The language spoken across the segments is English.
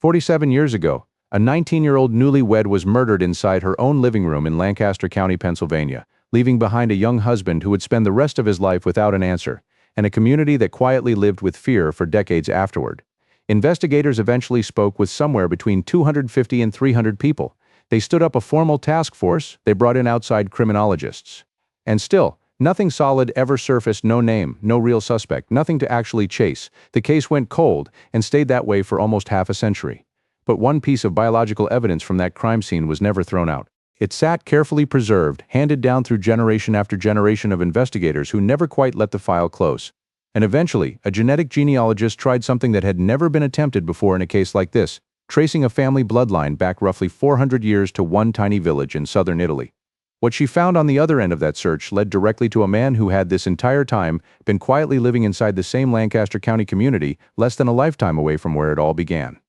47 years ago, a 19-year-old newlywed was murdered inside her own living room in Lancaster County, Pennsylvania, leaving behind a young husband who would spend the rest of his life without an answer, and a community that quietly lived with fear for decades afterward. Investigators eventually spoke with somewhere between 250 and 300 people. They stood up a formal task force, they brought in outside criminologists. And still, nothing solid ever surfaced, no name, no real suspect, nothing to actually chase. The case went cold and stayed that way for almost half a century. But one piece of biological evidence from that crime scene was never thrown out. It sat carefully preserved, handed down through generation after generation of investigators who never quite let the file close. And eventually, a genetic genealogist tried something that had never been attempted before in a case like this, tracing a family bloodline back roughly 400 years to one tiny village in southern Italy. What she found on the other end of that search led directly to a man who had this entire time been quietly living inside the same Lancaster County community less than a lifetime away from where it all began.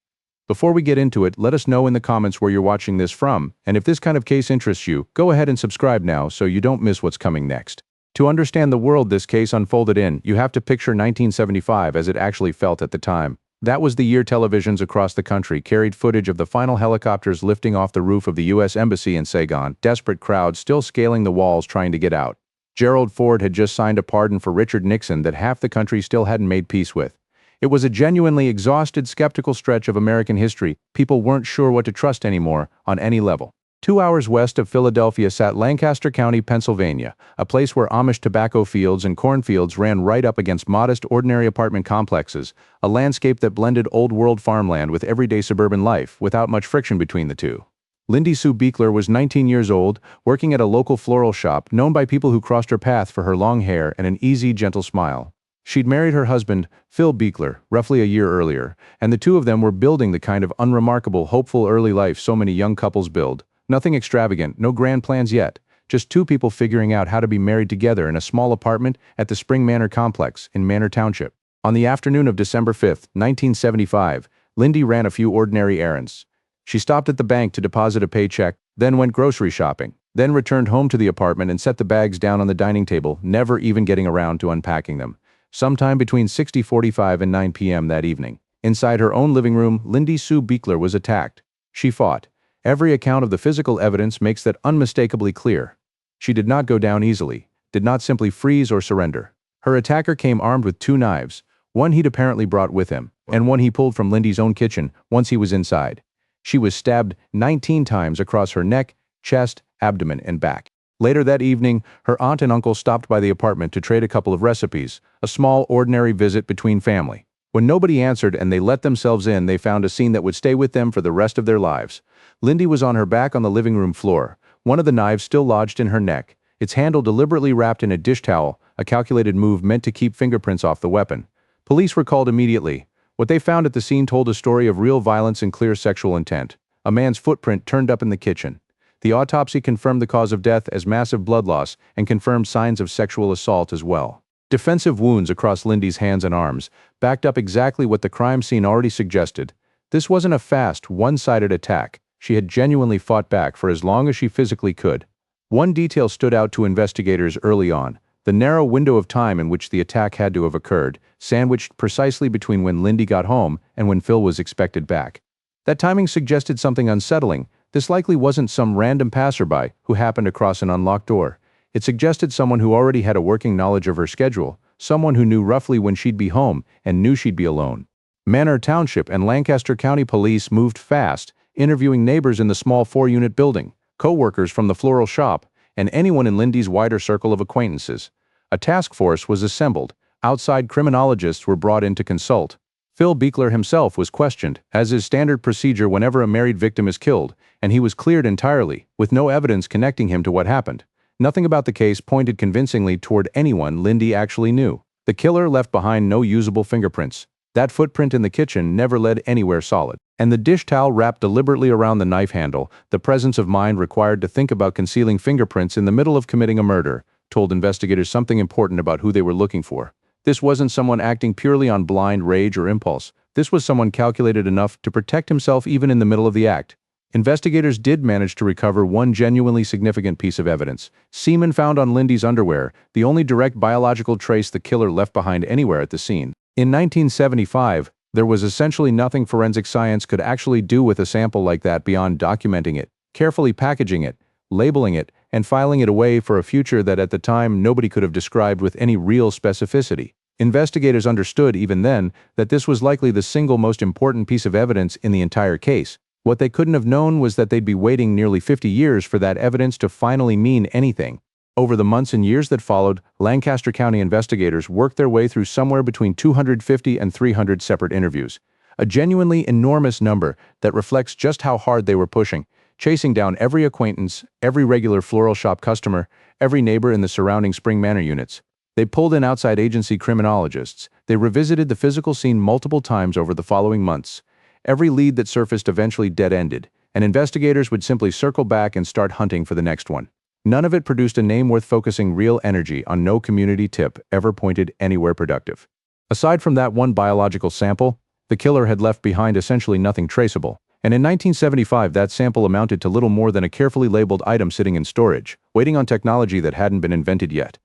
Before we get into it, let us know in the comments where you're watching this from, and if this kind of case interests you, go ahead and subscribe now so you don't miss what's coming next. To understand the world this case unfolded in, you have to picture 1975 as it actually felt at the time. That was the year televisions across the country carried footage of the final helicopters lifting off the roof of the U.S. Embassy in Saigon, desperate crowds still scaling the walls trying to get out. Gerald Ford had just signed a pardon for Richard Nixon that half the country still hadn't made peace with. It was a genuinely exhausted, skeptical stretch of American history. People weren't sure what to trust anymore, on any level. 2 hours west of Philadelphia sat Lancaster County, Pennsylvania, a place where Amish tobacco fields and cornfields ran right up against modest, ordinary apartment complexes, a landscape that blended old-world farmland with everyday suburban life, without much friction between the two. Lindy Sue Biechler was 19 years old, working at a local floral shop, known by people who crossed her path for her long hair and an easy, gentle smile. She'd married her husband, Phil Biechler, roughly a year earlier, and the two of them were building the kind of unremarkable, hopeful early life so many young couples build. Nothing extravagant, no grand plans yet, just two people figuring out how to be married together in a small apartment at the Spring Manor complex in Manor Township. On the afternoon of December 5, 1975, Lindy ran a few ordinary errands. She stopped at the bank to deposit a paycheck, then went grocery shopping, then returned home to the apartment and set the bags down on the dining table, never even getting around to unpacking them. Sometime between 6:45 and 9 p.m. that evening, inside her own living room, Lindy Sue Biechler was attacked. She fought. Every account of the physical evidence makes that unmistakably clear. She did not go down easily, did not simply freeze or surrender. Her attacker came armed with two knives, one he'd apparently brought with him, and one he pulled from Lindy's own kitchen once he was inside. She was stabbed 19 times across her neck, chest, abdomen, and back. Later that evening, her aunt and uncle stopped by the apartment to trade a couple of recipes, a small, ordinary visit between family. When nobody answered and they let themselves in, they found a scene that would stay with them for the rest of their lives. Lindy was on her back on the living room floor, one of the knives still lodged in her neck, its handle deliberately wrapped in a dish towel, a calculated move meant to keep fingerprints off the weapon. Police were called immediately. What they found at the scene told a story of real violence and clear sexual intent. A man's footprint turned up in the kitchen. The autopsy confirmed the cause of death as massive blood loss and confirmed signs of sexual assault as well. Defensive wounds across Lindy's hands and arms backed up exactly what the crime scene already suggested. This wasn't a fast, one-sided attack. She had genuinely fought back for as long as she physically could. One detail stood out to investigators early on: the narrow window of time in which the attack had to have occurred, sandwiched precisely between when Lindy got home and when Phil was expected back. That timing suggested something unsettling. This likely wasn't some random passerby who happened across an unlocked door. It suggested someone who already had a working knowledge of her schedule, someone who knew roughly when she'd be home and knew she'd be alone. Manor Township and Lancaster County Police moved fast, interviewing neighbors in the small 4-unit building, co-workers from the floral shop, and anyone in Lindy's wider circle of acquaintances. A task force was assembled. Outside criminologists were brought in to consult. Phil Biechler himself was questioned, as is standard procedure whenever a married victim is killed, and he was cleared entirely, with no evidence connecting him to what happened. Nothing about the case pointed convincingly toward anyone Lindy actually knew. The killer left behind no usable fingerprints. That footprint in the kitchen never led anywhere solid. And the dish towel wrapped deliberately around the knife handle, the presence of mind required to think about concealing fingerprints in the middle of committing a murder, told investigators something important about who they were looking for. This wasn't someone acting purely on blind rage or impulse. This was someone calculated enough to protect himself even in the middle of the act. Investigators did manage to recover one genuinely significant piece of evidence: semen found on Lindy's underwear, the only direct biological trace the killer left behind anywhere at the scene. In 1975, There was essentially nothing forensic science could actually do with a sample like that beyond documenting it, carefully packaging it, labeling it, and filing it away for a future that at the time nobody could have described with any real specificity. Investigators understood even then that this was likely the single most important piece of evidence in the entire case. What they couldn't have known was that they'd be waiting nearly 50 years for that evidence to finally mean anything. Over the months and years that followed, Lancaster County investigators worked their way through somewhere between 250 and 300 separate interviews. A genuinely enormous number that reflects just how hard they were pushing, chasing down every acquaintance, every regular floral shop customer, every neighbor in the surrounding Spring Manor units. They pulled in outside agency criminologists. They revisited the physical scene multiple times over the following months. Every lead that surfaced eventually dead-ended, and investigators would simply circle back and start hunting for the next one. None of it produced a name worth focusing real energy on. No community tip ever pointed anywhere productive. Aside from that one biological sample, the killer had left behind essentially nothing traceable. And in 1975, that sample amounted to little more than a carefully labeled item sitting in storage, waiting on technology that hadn't been invented yet.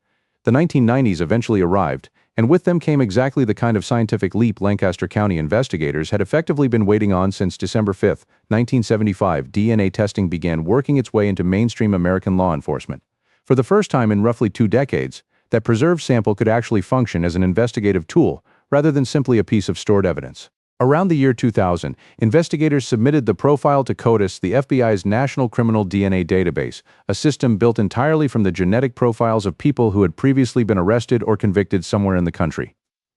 The 1990s eventually arrived, and with them came exactly the kind of scientific leap Lancaster County investigators had effectively been waiting on since December 5, 1975. DNA testing began working its way into mainstream American law enforcement. For the first time in roughly 2 decades, that preserved sample could actually function as an investigative tool rather than simply a piece of stored evidence. Around the year 2000, investigators submitted the profile to CODIS, the FBI's National Criminal DNA Database, a system built entirely from the genetic profiles of people who had previously been arrested or convicted somewhere in the country.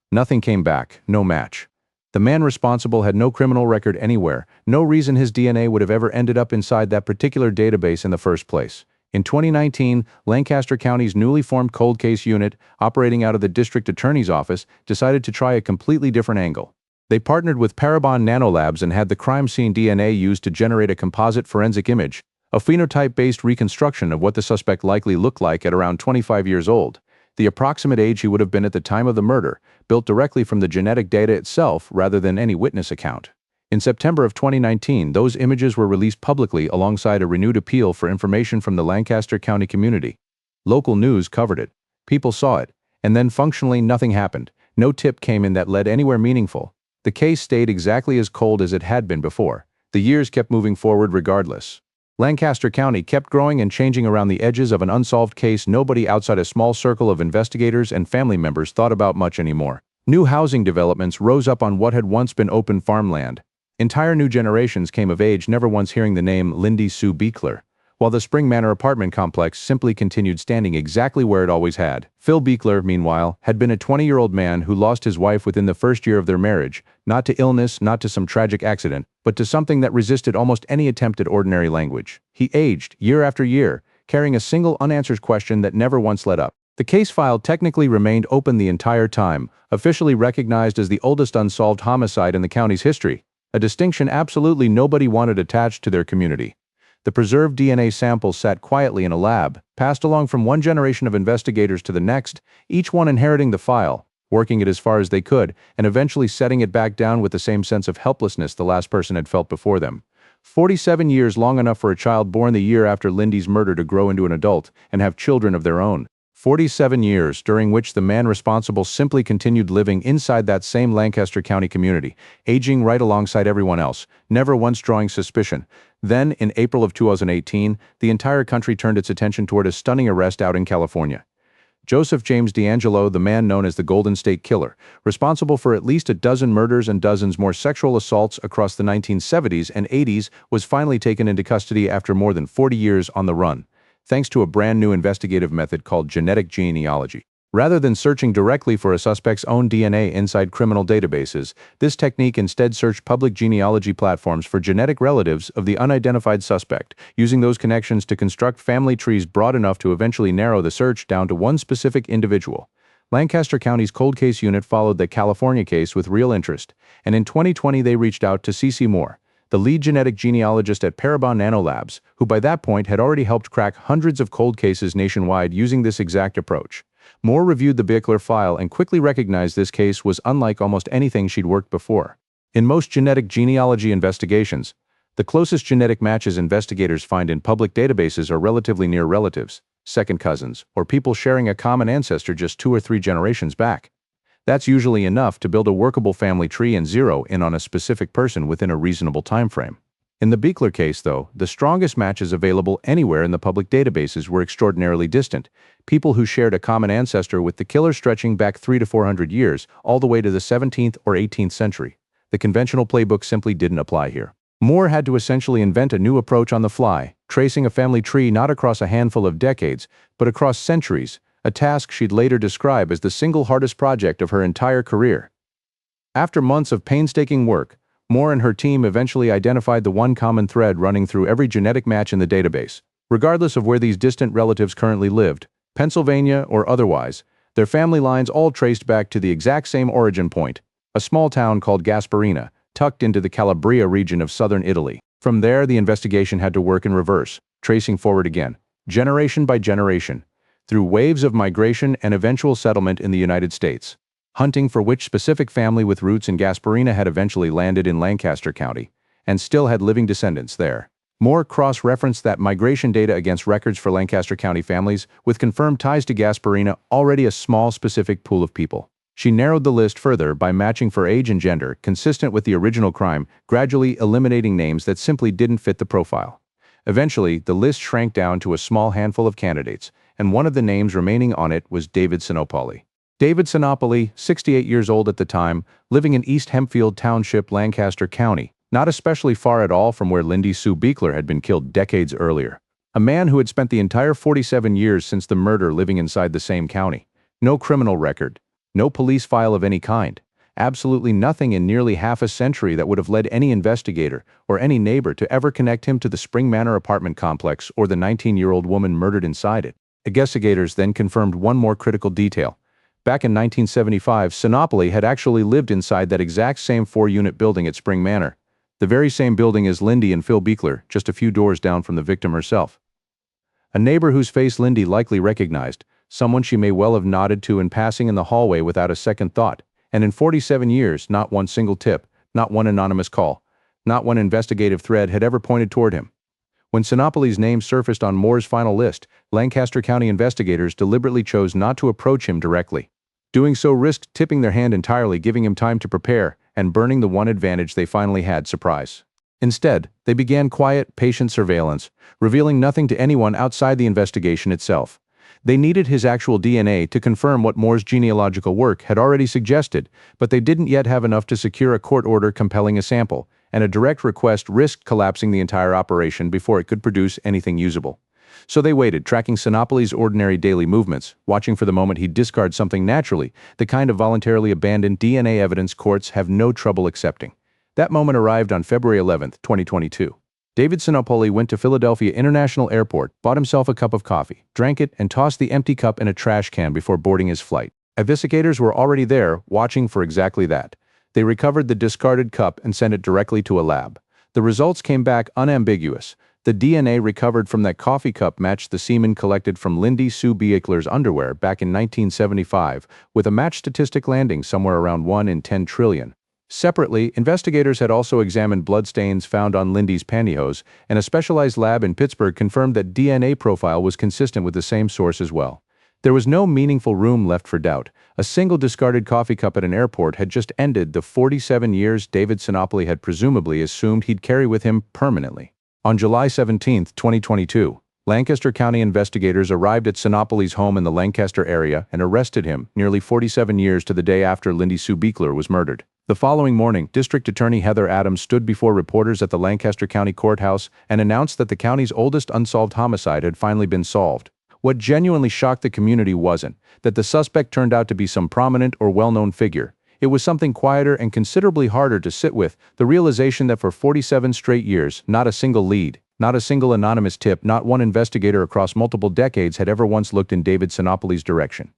Nothing came back, no match. The man responsible had no criminal record anywhere, no reason his DNA would have ever ended up inside that particular database in the first place. In 2019, Lancaster County's newly formed cold case unit, operating out of the district attorney's office, decided to try a completely different angle. They partnered with Parabon Nanolabs and had the crime scene DNA used to generate a composite forensic image, a phenotype-based reconstruction of what the suspect likely looked like at around 25 years old, the approximate age he would have been at the time of the murder, built directly from the genetic data itself rather than any witness account. In September of 2019, those images were released publicly alongside a renewed appeal for information from the Lancaster County community. Local news covered it. People saw it, and then functionally nothing happened. No tip came in that led anywhere meaningful. The case stayed exactly as cold as it had been before. The years kept moving forward regardless. Lancaster County kept growing and changing around the edges of an unsolved case nobody outside a small circle of investigators and family members thought about much anymore. New housing developments rose up on what had once been open farmland. Entire new generations came of age never once hearing the name Lindy Sue Biechler, while the Spring Manor apartment complex simply continued standing exactly where it always had. Phil Biechler, meanwhile, had been a 20-year-old man who lost his wife within the first year of their marriage, not to illness, not to some tragic accident, but to something that resisted almost any attempt at ordinary language. He aged, year after year, carrying a single unanswered question that never once let up. The case file technically remained open the entire time, officially recognized as the oldest unsolved homicide in the county's history, a distinction absolutely nobody wanted attached to their community. The preserved DNA samples sat quietly in a lab, passed along from one generation of investigators to the next, each one inheriting the file, working it as far as they could, and eventually setting it back down with the same sense of helplessness the last person had felt before them. 47 years, long enough for a child born the year after Lindy's murder to grow into an adult and have children of their own. 47 years, during which the man responsible simply continued living inside that same Lancaster County community, aging right alongside everyone else, never once drawing suspicion. Then, in April of 2018, the entire country turned its attention toward a stunning arrest out in California. Joseph James D'Angelo, the man known as the Golden State Killer, responsible for at least a dozen murders and dozens more sexual assaults across the 1970s and 80s, was finally taken into custody after more than 40 years on the run, thanks to a brand new investigative method called genetic genealogy. Rather than searching directly for a suspect's own DNA inside criminal databases, this technique instead searched public genealogy platforms for genetic relatives of the unidentified suspect, using those connections to construct family trees broad enough to eventually narrow the search down to one specific individual. Lancaster County's cold case unit followed the California case with real interest, and in 2020 they reached out to C.C. Moore, the lead genetic genealogist at Parabon Nanolabs, who by that point had already helped crack hundreds of cold cases nationwide using this exact approach. Moore reviewed the Biechler file and quickly recognized this case was unlike almost anything she'd worked before. In most genetic genealogy investigations, the closest genetic matches investigators find in public databases are relatively near relatives, second cousins, or people sharing a common ancestor just 2 or 3 generations back. That's usually enough to build a workable family tree and zero in on a specific person within a reasonable time frame. In the Biechler case, though, the strongest matches available anywhere in the public databases were extraordinarily distant, people who shared a common ancestor with the killer stretching back 300 to 400 years, all the way to the 17th or 18th century. The conventional playbook simply didn't apply here. Moore had to essentially invent a new approach on the fly, tracing a family tree not across a handful of decades, but across centuries, a task she'd later describe as the single hardest project of her entire career. After months of painstaking work, Moore and her team eventually identified the one common thread running through every genetic match in the database. Regardless of where these distant relatives currently lived, Pennsylvania or otherwise, their family lines all traced back to the exact same origin point, a small town called Gasparina, tucked into the Calabria region of southern Italy. From there, the investigation had to work in reverse, tracing forward again, generation by generation, through waves of migration and eventual settlement in the United States, hunting for which specific family with roots in Gasparina had eventually landed in Lancaster County, and still had living descendants there. Moore cross-referenced that migration data against records for Lancaster County families with confirmed ties to Gasparina, already a small specific pool of people. She narrowed the list further by matching for age and gender, consistent with the original crime, gradually eliminating names that simply didn't fit the profile. Eventually, the list shrank down to a small handful of candidates, and one of the names remaining on it was David Sinopoli. David Sinopoli, 68 years old at the time, living in East Hempfield Township, Lancaster County, not especially far at all from where Lindy Sue Biechler had been killed decades earlier. A man who had spent the entire 47 years since the murder living inside the same county. No criminal record, no police file of any kind, absolutely nothing in nearly half a century that would have led any investigator or any neighbor to ever connect him to the Spring Manor apartment complex or the 19-year-old woman murdered inside it. Investigators then confirmed one more critical detail. Back in 1975, Sinopoli had actually lived inside that exact same 4-unit building at Spring Manor, the very same building as Lindy and Phil Biechler, just a few doors down from the victim herself. A neighbor whose face Lindy likely recognized, someone she may well have nodded to in passing in the hallway without a second thought, and in 47 years, not one single tip, not one anonymous call, not one investigative thread had ever pointed toward him. When Sinopoli's name surfaced on Moore's final list, Lancaster County investigators deliberately chose not to approach him directly. Doing so risked tipping their hand entirely, giving him time to prepare, and burning the one advantage they finally had: surprise. Instead, they began quiet, patient surveillance, revealing nothing to anyone outside the investigation itself. They needed his actual DNA to confirm what Moore's genealogical work had already suggested, but they didn't yet have enough to secure a court order compelling a sample, and a direct request risked collapsing the entire operation before it could produce anything usable. So they waited, tracking Sinopoli's ordinary daily movements, watching for the moment he'd discard something naturally, the kind of voluntarily abandoned DNA evidence courts have no trouble accepting. That moment arrived on February 11, 2022. David Sinopoli went to Philadelphia International Airport, bought himself a cup of coffee, drank it, and tossed the empty cup in a trash can before boarding his flight. Investigators were already there, watching for exactly that. They recovered the discarded cup and sent it directly to a lab. The results came back unambiguous. The DNA recovered from that coffee cup matched the semen collected from Lindy Sue Biechler's underwear back in 1975, with a match statistic landing somewhere around 1 in 10 trillion. Separately, investigators had also examined bloodstains found on Lindy's pantyhose, and a specialized lab in Pittsburgh confirmed that DNA profile was consistent with the same source as well. There was no meaningful room left for doubt. A single discarded coffee cup at an airport had just ended the 47 years David Sinopoli had presumably assumed he'd carry with him permanently. On July 17, 2022, Lancaster County investigators arrived at Sinopoli's home in the Lancaster area and arrested him nearly 47 years to the day after Lindy Sue Biechler was murdered. The following morning, District Attorney Heather Adams stood before reporters at the Lancaster County Courthouse and announced that the county's oldest unsolved homicide had finally been solved. What genuinely shocked the community wasn't that the suspect turned out to be some prominent or well-known figure. It was something quieter and considerably harder to sit with, the realization that for 47 straight years, not a single lead, not a single anonymous tip, not one investigator across multiple decades had ever once looked in David Sinopoli's direction.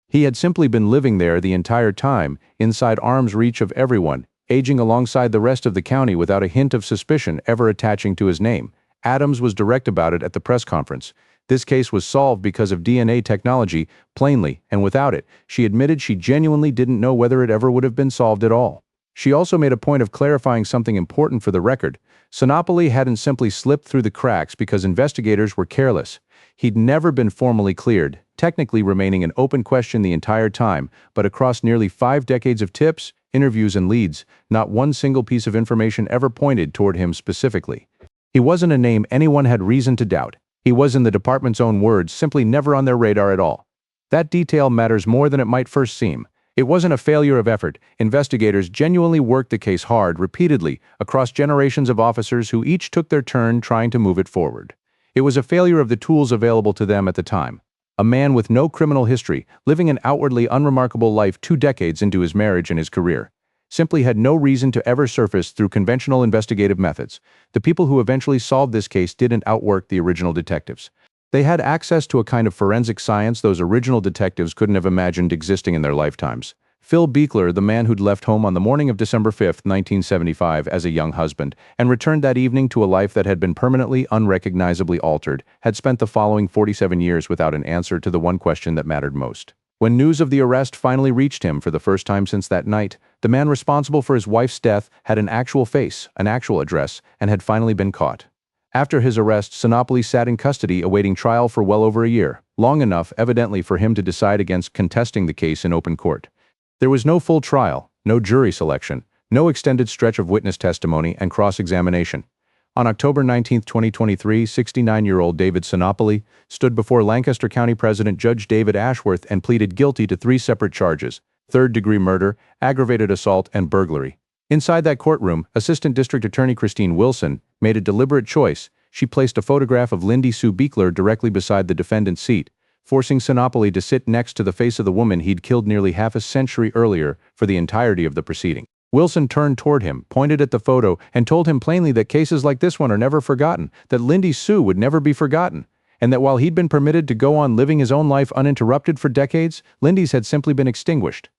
He had simply been living there the entire time, inside arm's reach of everyone, aging alongside the rest of the county without a hint of suspicion ever attaching to his name. Adams was direct about it at the press conference. This case was solved because of DNA technology, plainly, and without it, she admitted she genuinely didn't know whether it ever would have been solved at all. She also made a point of clarifying something important for the record. Sinopoli hadn't simply slipped through the cracks because investigators were careless. He'd never been formally cleared, technically remaining an open question the entire time, but across nearly 5 decades of tips, interviews, and leads, not one single piece of information ever pointed toward him specifically. He wasn't a name anyone had reason to doubt. He was, in the department's own words, simply never on their radar at all. That detail matters more than it might first seem. It wasn't a failure of effort. Investigators genuinely worked the case hard, repeatedly, across generations of officers who each took their turn trying to move it forward. It was a failure of the tools available to them at the time. A man with no criminal history, living an outwardly unremarkable life 2 decades into his marriage and his career, simply had no reason to ever surface through conventional investigative methods. The people who eventually solved this case didn't outwork the original detectives. They had access to a kind of forensic science those original detectives couldn't have imagined existing in their lifetimes. Phil Biechler, the man who'd left home on the morning of December 5, 1975 as a young husband, and returned that evening to a life that had been permanently, unrecognizably altered, had spent the following 47 years without an answer to the one question that mattered most. When news of the arrest finally reached him for the first time since that night, the man responsible for his wife's death had an actual face, an actual address, and had finally been caught. After his arrest, Sinopoli sat in custody awaiting trial for well over a year, long enough, evidently, for him to decide against contesting the case in open court. There was no full trial, no jury selection, no extended stretch of witness testimony and cross-examination. On October 19, 2023, 69-year-old David Sinopoli stood before Lancaster County President Judge David Ashworth and pleaded guilty to 3 separate charges: third-degree murder, aggravated assault, and burglary. Inside that courtroom, Assistant District Attorney Christine Wilson made a deliberate choice. She placed a photograph of Lindy Sue Biechler directly beside the defendant's seat, forcing Sinopoli to sit next to the face of the woman he'd killed nearly half a century earlier for the entirety of the proceeding. Wilson turned toward him, pointed at the photo, and told him plainly that cases like this one are never forgotten, that Lindy Sue would never be forgotten, and that while he'd been permitted to go on living his own life uninterrupted for decades, Lindy's had simply been extinguished.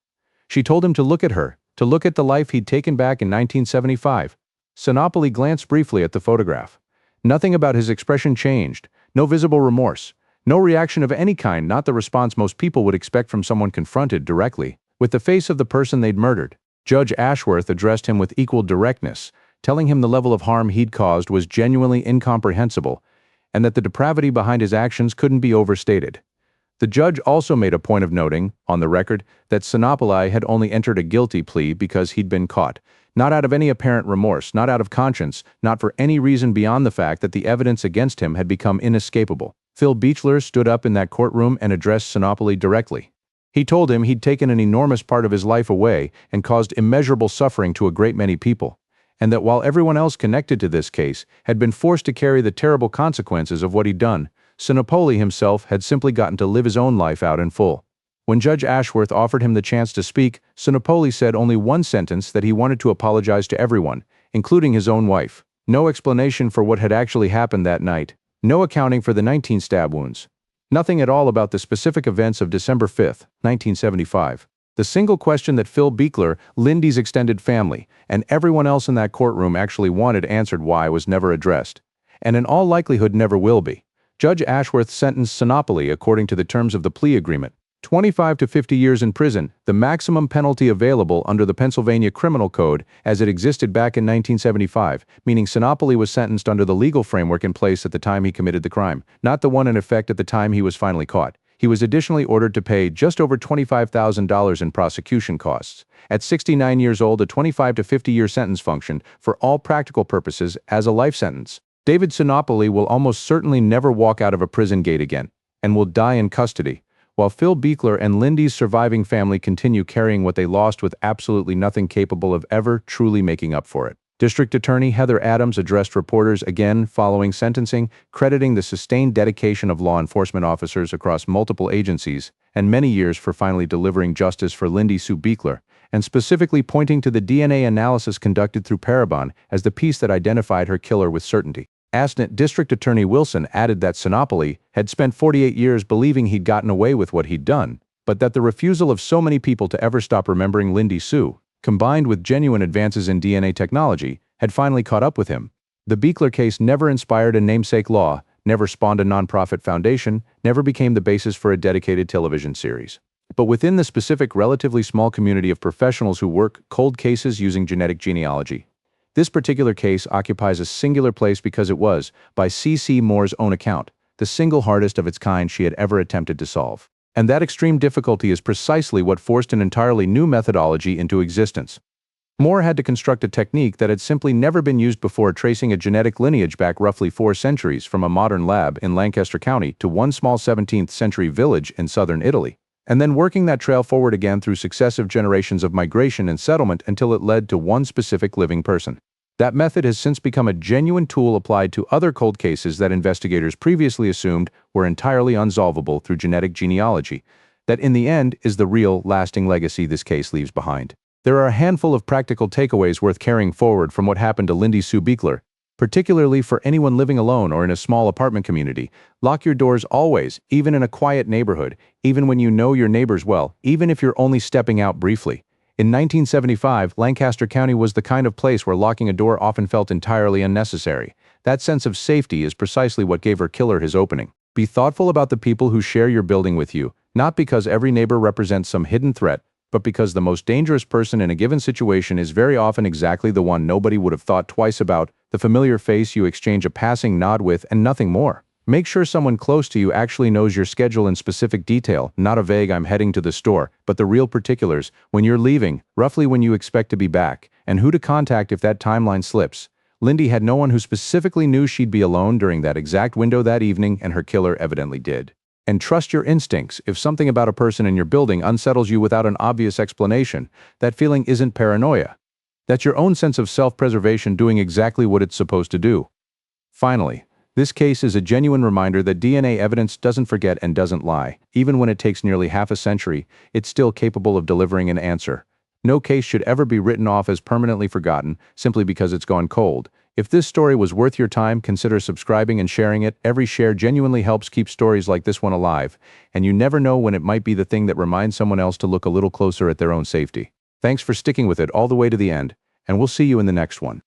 She told him to look at her, to look at the life he'd taken back in 1975. Sinopoli glanced briefly at the photograph. Nothing about his expression changed, no visible remorse, no reaction of any kind, not the response most people would expect from someone confronted directly with the face of the person they'd murdered. Judge Ashworth addressed him with equal directness, telling him the level of harm he'd caused was genuinely incomprehensible, and that the depravity behind his actions couldn't be overstated. The judge also made a point of noting, on the record, that Sinopoli had only entered a guilty plea because he'd been caught, not out of any apparent remorse, not out of conscience, not for any reason beyond the fact that the evidence against him had become inescapable. Phil Biechler stood up in that courtroom and addressed Sinopoli directly. He told him he'd taken an enormous part of his life away and caused immeasurable suffering to a great many people, and that while everyone else connected to this case had been forced to carry the terrible consequences of what he'd done, Sinopoli himself had simply gotten to live his own life out in full. When Judge Ashworth offered him the chance to speak, Sinopoli said only one sentence: that he wanted to apologize to everyone, including his own wife. No explanation for what had actually happened that night. No accounting for the 19 stab wounds. Nothing at all about the specific events of December 5, 1975. The single question that Phil Biechler, Lindy's extended family, and everyone else in that courtroom actually wanted answered why was never addressed, and in all likelihood never will be. Judge Ashworth sentenced Sinopoli, according to the terms of the plea agreement, 25 to 50 years in prison, the maximum penalty available under the Pennsylvania Criminal Code as it existed back in 1975, meaning Sinopoli was sentenced under the legal framework in place at the time he committed the crime, not the one in effect at the time he was finally caught. He was additionally ordered to pay just over $25,000 in prosecution costs. At 69 years old, a 25 to 50-year sentence functioned, for all practical purposes, as a life sentence. David Sinopoli will almost certainly never walk out of a prison gate again, and will die in custody, while Phil Biechler and Lindy's surviving family continue carrying what they lost with absolutely nothing capable of ever truly making up for it. District Attorney Heather Adams addressed reporters again following sentencing, crediting the sustained dedication of law enforcement officers across multiple agencies and many years for finally delivering justice for Lindy Sue Biechler, and specifically pointing to the DNA analysis conducted through Parabon as the piece that identified her killer with certainty. Assistant District Attorney Wilson added that Sinopoli had spent 48 years believing he'd gotten away with what he'd done, but that the refusal of so many people to ever stop remembering Lindy Sue, combined with genuine advances in DNA technology, had finally caught up with him. The Biechler case never inspired a namesake law, never spawned a nonprofit foundation, never became the basis for a dedicated television series. But within the specific relatively small community of professionals who work cold cases using genetic genealogy, this particular case occupies a singular place because it was, by C.C. Moore's own account, the single hardest of its kind she had ever attempted to solve. And that extreme difficulty is precisely what forced an entirely new methodology into existence. Moore had to construct a technique that had simply never been used before, tracing a genetic lineage back roughly 4 centuries from a modern lab in Lancaster County to one small 17th century village in southern Italy, and then working that trail forward again through successive generations of migration and settlement until it led to one specific living person. That method has since become a genuine tool applied to other cold cases that investigators previously assumed were entirely unsolvable through genetic genealogy. That in the end is the real, lasting legacy this case leaves behind. There are a handful of practical takeaways worth carrying forward from what happened to Lindy Sue Biechler, particularly for anyone living alone or in a small apartment community. Lock your doors always, even in a quiet neighborhood, even when you know your neighbors well, even if you're only stepping out briefly. In 1975, Lancaster County was the kind of place where locking a door often felt entirely unnecessary. That sense of safety is precisely what gave her killer his opening. Be thoughtful about the people who share your building with you, not because every neighbor represents some hidden threat, but because the most dangerous person in a given situation is very often exactly the one nobody would have thought twice about, the familiar face you exchange a passing nod with, and nothing more. Make sure someone close to you actually knows your schedule in specific detail, not a vague "I'm heading to the store," but the real particulars: when you're leaving, roughly when you expect to be back, and who to contact if that timeline slips. Lindy had no one who specifically knew she'd be alone during that exact window that evening, and her killer evidently did. And trust your instincts. If something about a person in your building unsettles you without an obvious explanation, that feeling isn't paranoia. That's your own sense of self-preservation doing exactly what it's supposed to do. Finally, this case is a genuine reminder that DNA evidence doesn't forget and doesn't lie. Even when it takes nearly half a century, it's still capable of delivering an answer. No case should ever be written off as permanently forgotten simply because it's gone cold. If this story was worth your time, consider subscribing and sharing it. Every share genuinely helps keep stories like this one alive, and you never know when it might be the thing that reminds someone else to look a little closer at their own safety. Thanks for sticking with it all the way to the end, and we'll see you in the next one.